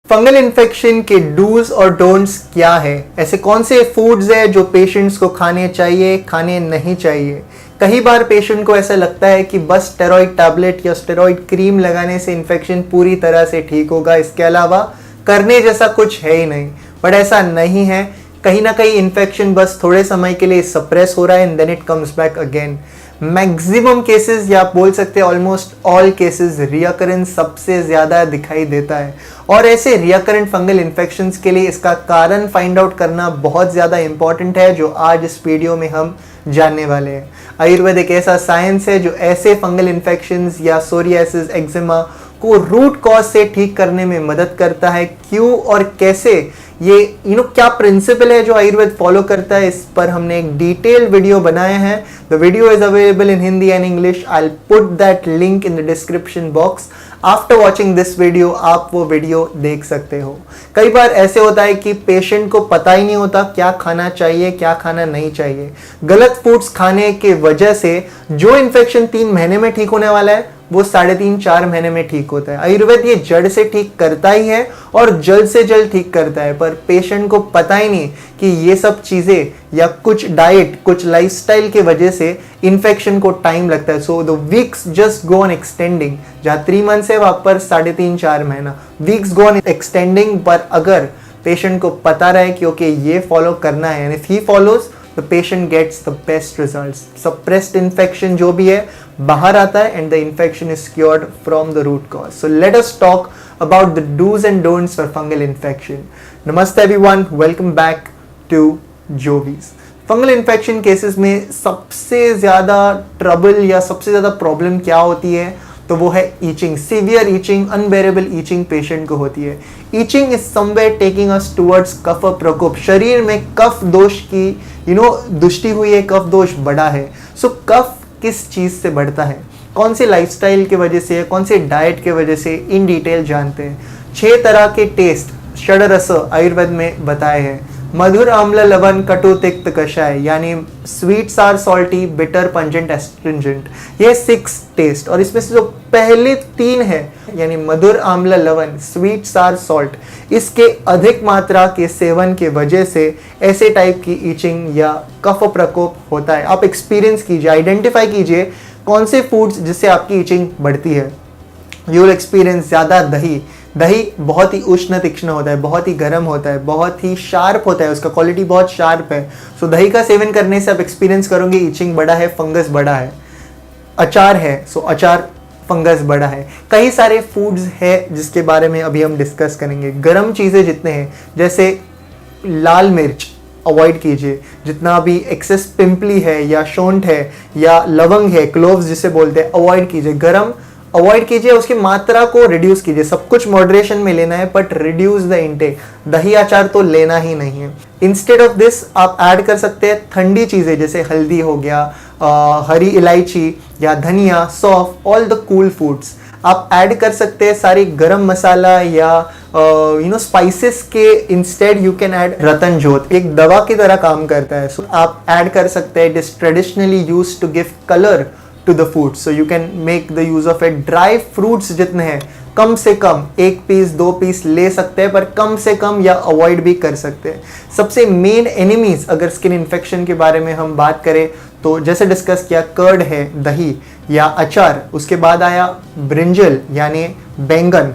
Fungal infection के dos और don'ts क्या है? ऐसे कौन से फूड्स है जो पेशेंट्स को खाने चाहिए, खाने नहीं चाहिए? कई बार पेशेंट को ऐसा लगता है कि बस स्टेरॉइड टैबलेट या स्टेरॉइड क्रीम लगाने से इन्फेक्शन पूरी तरह से ठीक होगा, इसके अलावा करने जैसा कुछ है ही नहीं। बट ऐसा नहीं है। कहीं ना कहीं इन्फेक्शन बस थोड़े समय के लिए सप्रेस हो रहा है and then it comes back again. Maximum cases या आप बोल सकते हैं ऑलमोस्ट ऑल केसेस रियकरेंस सबसे ज़्यादा दिखाई देता है। और ऐसे रियकरेंट फंगल इन्फेक्शंस के लिए इसका कारण फाइंड आउट करना बहुत ज़्यादा इंपॉर्टेंट है, जो आज इस वीडियो में हम जानने वाले हैं। आयुर्वेद एक ऐसा साइंस है जो ऐसे फंगल इन्फेक्शंस या सोरियासिस, एक्जिमा को रूट कॉज से ठीक करने में मदद करता है। क्यों और कैसे, ये क्या प्रिंसिपल है जो आयुर्वेद फॉलो करता है, इस पर हमने एक डिटेल्ड वीडियो बनाया है। The video is available in Hindi and English. I will put that link in the description box. After watching this video आप वो वीडियो देख सकते हो। कई बार ऐसे होता है कि पेशेंट को पता ही नहीं होता क्या खाना चाहिए, क्या खाना नहीं चाहिए। गलत फूड्स खाने के वजह से जो इन्फेक्शन 3 महीने में ठीक होने वाला है वो 3.5-4 महीने में ठीक होता है। आयुर्वेद ये जड़ से ठीक करता ही है और जल्द से जल्द ठीक करता है, पर पेशेंट को पता ही नहीं कि ये सब चीजें या कुछ डाइट, कुछ लाइफस्टाइल के वजह से इन्फेक्शन को टाइम लगता है। So the weeks just go on extending. जहाँ 3 मंथ्स है वहां पर 3.5-4 महीना वीक्स गो ऑन एक्सटेंडिंग। पर अगर पेशेंट को पता रहे कि ओके ये फॉलो करना है, if he follows the patient gets the best results. Suppressed infection जो भी है बाहर आता है and the infection is cured from the root cause. So let us talk about the do's and don'ts for fungal infection. Namaste everyone, welcome back to Jovies. Fungal infection cases में सबसे ज़्यादा trouble या सबसे ज़्यादा problem क्या होती है, तो वो है itching. Severe itching, unbearable itching patient को होती है। Itching is somewhere taking us towards कफ प्रकोप। शरीर में कफ दोष की दुष्टि हुई है, कफ दोष बढ़ा है। सो कफ किस चीज़ से बढ़ता है, कौन से लाइफस्टाइल के वजह से, कौन से डाइट के वजह से, इन डिटेल जानते हैं। 6 तरह के टेस्ट षडरस आयुर्वेद में बताए हैं। मधुर, अम्ल, लवण, कटु, तिक्त, कषाय, यानी स्वीट, सार, सॉल्टी, बिटर, पंजेंट, एस्ट्रिंजेंट। ये 6 टेस्ट, और इसमें से जो पहले 3 है यानी मधुर, अम्ल, लवण, स्वीट, सार, सॉल्ट, इसके अधिक मात्रा के सेवन के वजह से ऐसे टाइप की ईचिंग या कफ प्रकोप होता है। आप एक्सपीरियंस कीजिए, आइडेंटिफाई कीजिए कौन से फूड्स जिससे आपकी ईचिंग बढ़ती है। यू विल एक्सपीरियंस ज़्यादा दही। दही बहुत ही उष्ण तीक्ष्ण होता है, बहुत ही गर्म होता है, बहुत ही शार्प होता है, उसका क्वालिटी बहुत शार्प है। सो दही का सेवन करने से आप एक्सपीरियंस करोगे ईचिंग बढ़ा है, फंगस बढ़ा है। अचार है, सो अचार, फंगस बढ़ा है। कई सारे फूड्स है जिसके बारे में अभी हम डिस्कस करेंगे। गर्म चीज़ें जितने हैं, जैसे लाल मिर्च अवॉइड कीजिए। जितना भी एक्सेस पिंपली है या शोंठ है या लवंग है, क्लोव्स जिसे बोलते हैं, अवॉइड कीजिए। गरम अवॉइड कीजिए, उसकी मात्रा को रिड्यूस कीजिए। सब कुछ मॉडरेशन में लेना है, बट रिड्यूस द इंटेक। दही अचार तो लेना ही नहीं है। इंस्टेड ऑफ दिस आप ऐड कर सकते हैं ठंडी चीज़ें, जैसे हल्दी हो गया, हरी इलायची या धनिया, सौंफ, ऑल द कूल फूड्स आप ऐड कर सकते हैं। सारी गरम मसाला या स्पाइसेस के इंस्टेड यू कैन ऐड रतन जोत, एक दवा की तरह काम करता है। सो आप ऐड कर सकते हैं। It is traditionally used to give colour to the food, so you can make the use of it. Dry fruits जितने हैं कम से कम 1 पीस 2 पीस ले सकते हैं, पर कम से कम या अवॉइड भी कर सकते हैं। सबसे मेन एनिमीज अगर स्किन इन्फेक्शन के बारे में हम बात करें तो जैसे डिस्कस किया, कर्ड है, दही या अचार, उसके बाद आया ब्रिंजल यानी बैंगन,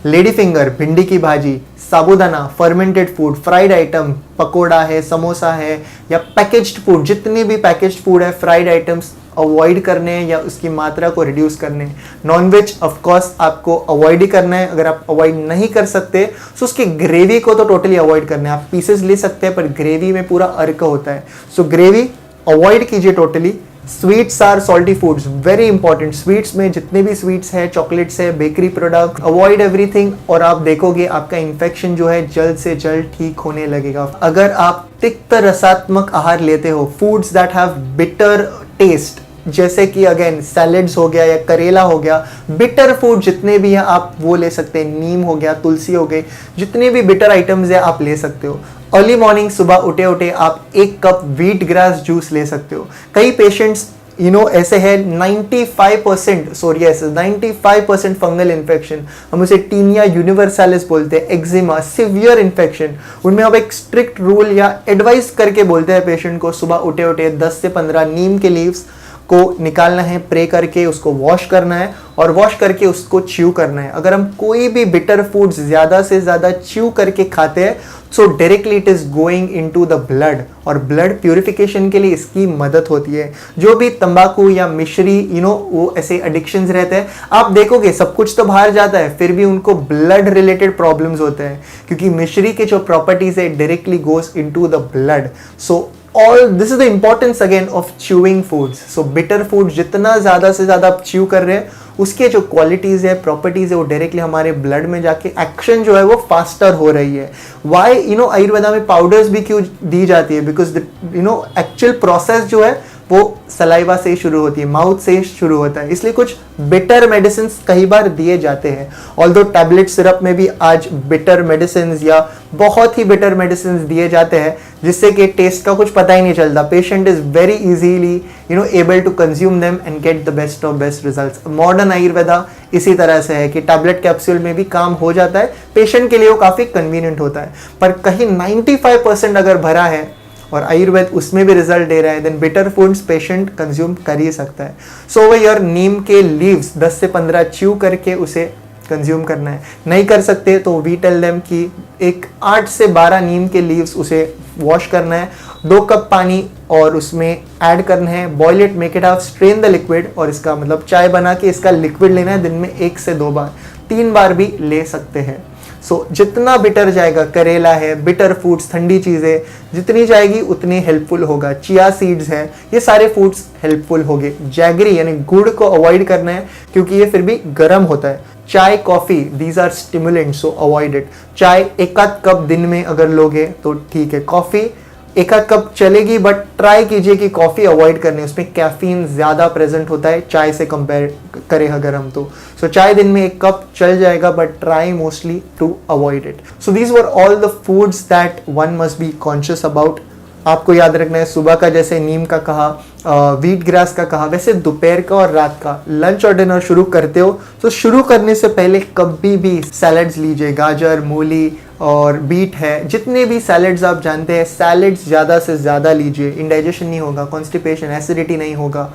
लेडी फिंगर भिंडी की भाजी, साबूदाना, fermented food, fried item, pakora है, समोसा है या पैकेज्ड फूड, जितने भी पैकेज्ड फूड है, फ्राइड आइटम्स अवॉइड करने हैं या उसकी मात्रा को रिड्यूस करने हैं। नॉनवेज ऑफ कोर्स आपको अवॉइड ही करना है। अगर आप अवॉइड नहीं कर सकते तो उसकी ग्रेवी को तो टोटली अवॉइड करना है। आप पीसेस ले सकते हैं, पर ग्रेवी में पूरा अर्क होता है, सो ग्रेवी अवॉइड कीजिए totally. Sweets or salty foods, very important. Sweets में जितने भी स्वीट्स है, चॉकलेट्स है, बेकरी प्रोडक्ट, अवॉइड एवरीथिंग, और आप देखोगे आपका इन्फेक्शन जो है जल्द से जल्द ठीक होने लगेगा। अगर आप तिक्त रसात्मक आहार लेते हो, foods that have bitter taste, जैसे कि अगेन सैलेड्स हो गया या करेला हो गया, बिटर फूड जितने भी हैं आप वो ले सकते हैं। नीम हो गया, तुलसी हो गई, जितने भी बिटर आइटम्स है आप ले सकते हो। अर्ली मॉर्निंग सुबह उठे उठे आप 1 कप व्हीट ग्रास जूस ले सकते हो। कई पेशेंट्स ऐसे है 95% सोरियासिस, 95% फंगल इन्फेक्शन, हम उसे टीनिया यूनिवर्सालिस बोलते हैं, एक्जिमा, सिवियर इन्फेक्शन, उनमें अब एक स्ट्रिक्ट रूल या एडवाइस करके बोलते हैं पेशेंट को सुबह उठे उठे 10 से 15 नीम के लीव्स को निकालना है, प्रे करके उसको वॉश करना है और वॉश करके उसको च्यू करना है। अगर हम कोई भी बिटर फूड्स ज़्यादा से ज़्यादा च्यू करके खाते हैं सो directly it is going into the blood, और ब्लड प्यूरिफिकेशन के लिए इसकी मदद होती है। जो भी तंबाकू या मिश्री वो ऐसे एडिक्शंस रहते हैं, आप देखोगे सब कुछ तो बाहर जाता है फिर भी उनको ब्लड रिलेटेड प्रॉब्लम्स होते हैं, क्योंकि मिश्री के जो प्रॉपर्टीज है directly goes into the blood. So all this is the importance again of chewing foods. So bitter food जितना ज़्यादा से ज़्यादा आप च्यू कर रहे हैं उसके जो क्वालिटीज़ है, प्रॉपर्टीज़ है, वो डायरेक्टली हमारे ब्लड में जाके एक्शन जो है वो फास्टर हो रही है। वाई आयुर्वेदा में पाउडर्स भी क्यों दी जाती है? बिकॉज एक्चुअल प्रोसेस जो है वो सलाइवा से शुरू होती है, माउथ से शुरू होता है, इसलिए कुछ बिटर मेडिसिन कई बार दिए जाते हैं। ऑल्दो टैबलेट सिरप में भी आज बिटर मेडिसिन या बहुत ही बिटर मेडिसिन दिए जाते हैं जिससे कि टेस्ट का कुछ पता ही नहीं चलता। Patient is very easily able to consume them and get the best of best results. Modern Ayurveda इसी तरह से है कि टैबलेट कैप्सूल में भी काम हो जाता है, पेशेंट के लिए वो काफ़ी कन्वीनियंट होता है। पर कहीं 95% अगर भरा है और आयुर्वेद उसमें भी रिजल्ट दे रहा है then bitter foods patient consume कर ही सकता है। सो ओवर योर नीम के लीव्स 10 से 15 च्यू करके उसे कंज्यूम करना है। नहीं कर सकते तो वी टेल देम कि एक 8 से 12 नीम के लीव्स उसे वॉश करना है, 2 कप पानी और उसमें ऐड करना है, boil it, make it half, strain the liquid, और इसका मतलब चाय बना के इसका लिक्विड लेना है दिन में 1 से 2 बार, 3 बार भी ले सकते हैं। सो जितना बिटर जाएगा, करेला है, बिटर फूड्स, ठंडी चीज़ें जितनी जाएगी उतनी हेल्पफुल होगा। चिया सीड्स हैं, ये सारे फूड्स हेल्पफुल होंगे। जैगरी यानी गुड़ को अवॉइड करना है क्योंकि ये फिर भी गर्म होता है। Chai, coffee, these are stimulant so avoid it. चाय 1 कप दिन में अगर लोगे तो ठीक है, कॉफ़ी 1 कप चलेगी बट ट्राई कीजिए कि कॉफ़ी अवॉइड करनी है, उसमें कैफीन ज़्यादा प्रेजेंट होता है चाय से कंपेयर करें अगर हम तो। सो चाय दिन में 1 कप चल जाएगा but try mostly to avoid it. So these were all the foods that one must be conscious about. आपको याद रखना है सुबह का जैसे नीम का कहा, व्हीट ग्रास का कहा, वैसे दोपहर का और रात का लंच और डिनर शुरू करते हो तो शुरू करने से पहले कभी भी सैलड्स लीजिए, गाजर, मूली और बीट है, जितने भी सैलड्स आप जानते हैं सैलड्स ज़्यादा से ज़्यादा लीजिए। इंडाइजेशन नहीं होगा, कॉन्स्टिपेशन, एसिडिटी नहीं होगा,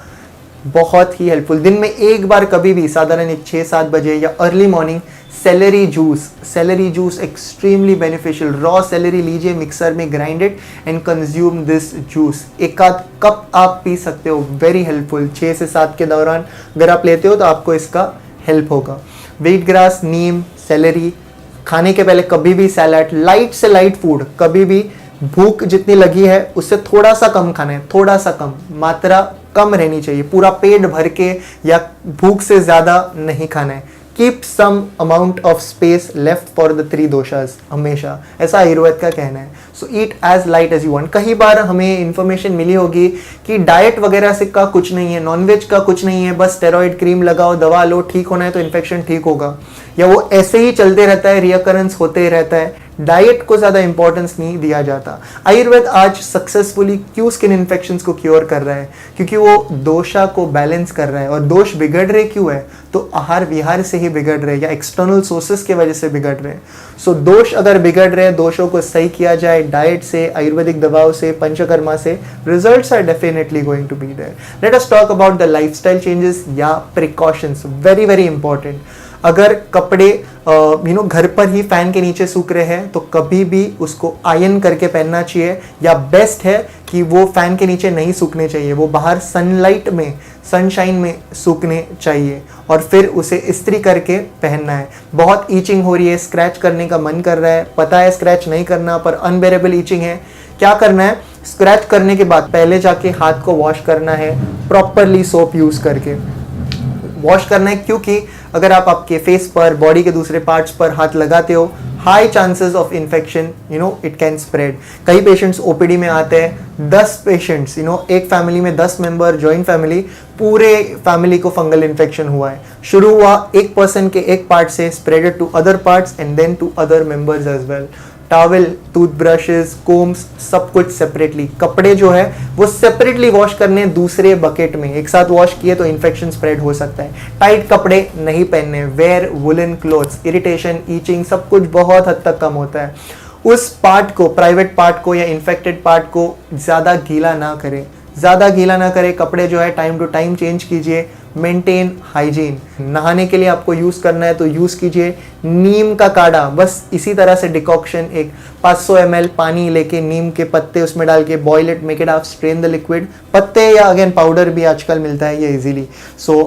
बहुत ही हेल्पफुल। दिन में 1 बार कभी भी साधारण एक 6-7 बजे या early morning salary juice extremely beneficial. Raw salary लीजिए, मिक्सर में grind it and consume this juice. 1 cup आप पी सकते हो, वेरी हेल्पफुल। 6 से 7 के दौरान अगर आप लेते हो तो आपको इसका हेल्प होगा। व्हीट ग्रास, नीम, सेलेरी, खाने के पहले कभी भी सैलड, लाइट से लाइट फूड, कभी भी भूख जितनी लगी है उससे थोड़ा सा कम खाना है, थोड़ा सा कम, मात्रा कम रहनी चाहिए। पूरा पेट भर के या भूख से ज़्यादा नहीं खाना है। Keep some amount of space left for the 3 doshas, हमेशा, ऐसा आयुर्वेद का कहना है। So eat as light as you want. कई बार हमें इन्फॉर्मेशन मिली होगी कि डाइट वगैरह से का कुछ नहीं है, नॉनवेज का कुछ नहीं है, बस स्टेरॉइड क्रीम लगाओ, दवा लो, ठीक होना है तो इन्फेक्शन ठीक होगा, या वो ऐसे ही चलते रहता है, रियकरेंस होते रहता है। डाइट को ज़्यादा इंपॉर्टेंस नहीं दिया जाता। आयुर्वेद आज सक्सेसफुली क्यों स्किन इन्फेक्शंस को क्योर कर रहा है? क्योंकि वो दोषा को बैलेंस कर रहा है। और दोष बिगड़ रहे क्यों है? तो आहार विहार से ही बिगड़ रहे या एक्सटर्नल सोर्सेस की वजह से बिगड़ रहे हैं। सो दोष अगर बिगड़ रहे हैं, दोषों को सही किया जाए डाइट से, आयुर्वेदिक दवाओं से, पंचकर्मा से, results are definitely going to be there. Let us talk about the lifestyle changes या प्रिकॉशंस, वेरी वेरी इंपॉर्टेंट। अगर कपड़े घर पर ही फैन के नीचे सूख रहे हैं तो कभी भी उसको आयरन करके पहनना चाहिए, या बेस्ट है कि वो फैन के नीचे नहीं सूखने चाहिए, वो बाहर सनलाइट में, सनशाइन में सूखने चाहिए और फिर उसे इस्त्री करके पहनना है। बहुत ईचिंग हो रही है, स्क्रैच करने का मन कर रहा है, पता है स्क्रैच नहीं करना पर अनबेरेबल ईचिंग है, क्या करना है? स्क्रैच करने के बाद पहले जाके हाथ को वॉश करना है, प्रॉपरली सोप यूज करके वॉश करना है, क्योंकि अगर आप आपके फेस पर, बॉडी के दूसरे पार्ट्स पर हाथ लगाते हो, high chances of infection it can spread. कई पेशेंट्स ओपीडी में आते हैं 10 पेशेंट्स, एक फैमिली में 10 मेंबर, जॉइंट फैमिली, पूरे फैमिली को फंगल इन्फेक्शन हुआ है। शुरू हुआ एक पर्सन के एक पार्ट से, spreaded to other parts and then to other members as well. Towel, toothbrushes, combs, सब कुछ सेपरेटली, कपड़े जो है वो सेपरेटली वॉश करने दूसरे बकेट में, एक साथ वॉश किए तो इन्फेक्शन स्प्रेड हो सकता है। टाइट कपड़े नहीं पहनने, wear woollen clothes, irritation, itching, सब कुछ बहुत हद तक कम होता है। उस पार्ट को, प्राइवेट पार्ट को या इन्फेक्टेड पार्ट को ज़्यादा गीला ना करें, ज़्यादा गीला ना करें। कपड़े जो है टाइम टू टाइम चेंज कीजिए। Maintain hygiene. नहाने के लिए आपको यूज़ करना है तो यूज़ कीजिए नीम का काढ़ा। बस इसी तरह से डिकॉक्शन, एक 500 ml पानी लेके नीम के पत्ते उसमें डाल के boil it, make it half, strain the liquid. पत्ते या अगेन पाउडर भी आजकल मिलता है ये easily. So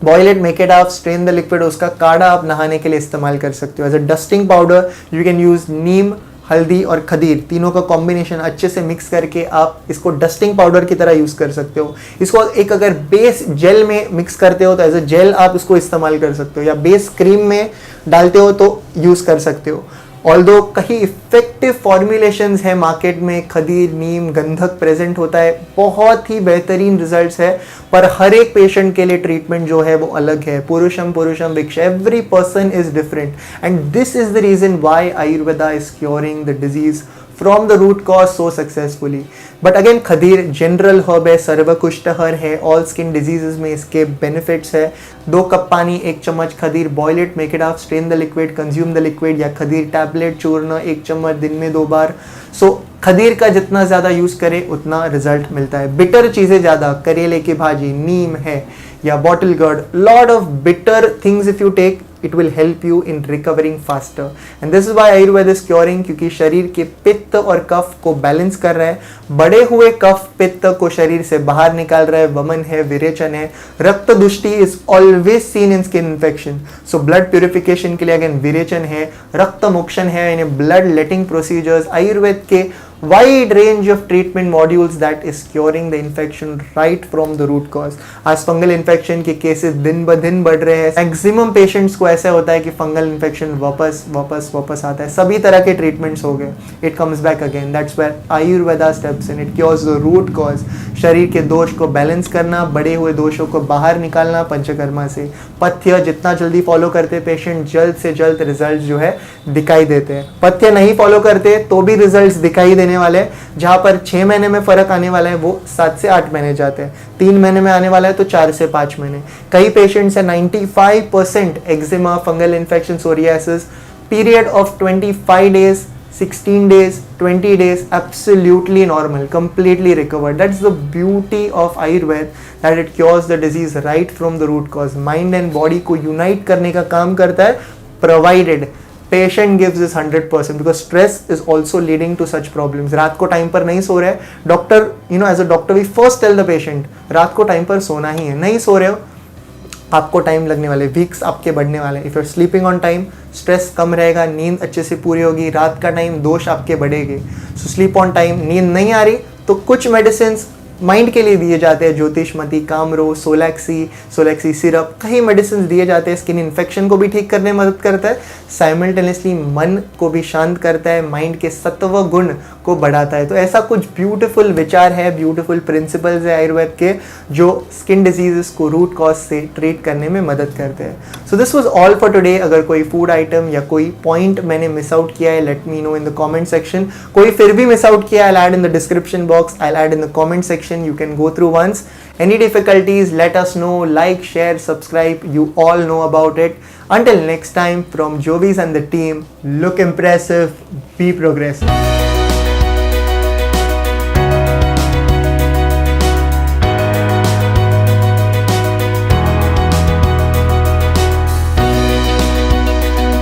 boil it, make it half, strain the liquid. उसका काढ़ा आप नहाने के लिए इस्तेमाल कर सकते हो। As a dusting powder you can use neem, हल्दी और खदीर, तीनों का कॉम्बिनेशन अच्छे से मिक्स करके आप इसको डस्टिंग पाउडर की तरह यूज़ कर सकते हो। इसको एक अगर बेस जेल में मिक्स करते हो तो एज अ जेल आप इसको इस्तेमाल कर सकते हो, या बेस क्रीम में डालते हो तो यूज़ कर सकते हो। ऑल्दो कहीं इफेक्टिव फॉर्मुलेशंस है मार्केट में, खदीर, नीम, गंधक प्रेजेंट होता है, बहुत ही बेहतरीन रिजल्ट्स है, पर हर एक पेशेंट के लिए ट्रीटमेंट जो है वो अलग है। पुरुषम पुरुषम भिक्षा, every person is different and this is the reason why Ayurveda is curing the disease from the root cause so successfully. But again खदीर जनरल हर्ब है, सर्वकुष्ठहर है, ऑल स्किन डिजीजेस में इसके बेनिफिट्स है। 2 कप पानी, 1 चम्मच खदीर, boil it, make it half, strain the liquid, consume the liquid. या खदीर टैबलेट चूर्ण 1 चम्मच दिन में 2 बार। सो खदीर का जितना ज़्यादा यूज़ करें उतना रिजल्ट मिलता है। बिटर चीज़ें ज़्यादा, करेले की भाजी, नीम है या bottle gourd, lot of bitter things if you take, it will help you in recovering faster and this is why Ayurveda is curing, क्योंकि शरीर के पित्त और कफ को बैलेंस कर रहा है। बढ़े हुए कफ पित्त को शरीर से बाहर निकाल रहा है। वमन है, विरेचन है। रक्त दुष्टि is always seen in skin infection, so blood purification के लिए अगेन विरेचन है, रक्त मोक्षण है, यानी ब्लड लेटिंग प्रोसीजर्स, आयुर्वेद के wide range of treatment modules that is curing the infection right from the root cause. आज फंगल इन्फेक्शन के केसेस दिन ब दिन बढ़ रहे हैं। मैक्सिमम पेशेंट्स को ऐसा होता है कि फंगल इन्फेक्शन वापस आता है। सभी तरह के ट्रीटमेंट्स हो गए, it comes back again. That's where Ayurveda steps in, it cures the root cause. शरीर के दोष को बैलेंस करना, बढ़े हुए दोषों को बाहर निकालना पंचकर्मा से। पथ्य जितना जल्दी फॉलो करते पेशेंट, जल्द से जल्द रिजल्ट जो है दिखाई देते हैं। पथ्य नहीं फॉलो करते तो भी रिजल्ट दिखाई देने वाले, जहां पर 6 महीने में फर्क आने वाला है वो 7 से 8 महीने जाते हैं। 3 महीने में आने वाला है तो 4 से 5 महीने। कई पेशेंट्स है 95% eczema, fungal infection, psoriasis, period of 25 days, 16 days, 20 days, absolutely normal, completely recovered. That's the beauty of Ayurveda, that it cures the disease right from the root cause. Mind and body को unite करने का काम करता है, provided patient gives this 100%, because stress is also leading to such problems. रात को time पर नहीं सो रहे, doctor, as a doctor we first tell the patient रात को टाइम पर सोना ही है। नहीं सो रहे हो, आपको टाइम लगने वाले, वीक्स आपके बढ़ने वाले। If you are sleeping on time, stress कम रहेगा, नींद अच्छे से पूरी होगी, रात का टाइम दोष आपके बढ़ेंगे। So sleep on time. नींद नहीं आ रही तो कुछ मेडिसिन माइंड के लिए दिए जाते हैं, ज्योतिषमती, कामरो, सोलैक्सी सिरप, कई मेडिसिन दिए जाते हैं। स्किन इन्फेक्शन को भी ठीक करने में मदद करता है, साइमल्टेनियसली मन को भी शांत करता है, माइंड के सत्व गुण को बढ़ाता है। तो ऐसा कुछ ब्यूटीफुल विचार है, ब्यूटीफुल प्रिंसिपल्स है आयुर्वेद के, जो स्किन डिजीजेस को रूट कॉज से ट्रीट करने में मदद करते हैं। So this was all for today. अगर कोई फूड आइटम या कोई पॉइंट मैंने मिस आउट किया है, let me know in the comment section. कोई फिर भी मिस आउट किया, I will add in the description box, I will add in the comment section, you can go through once. Any difficulties, let us know. Like, share, subscribe, you all know about it. Until next time, from Jovis and the team, look impressive, be progressive.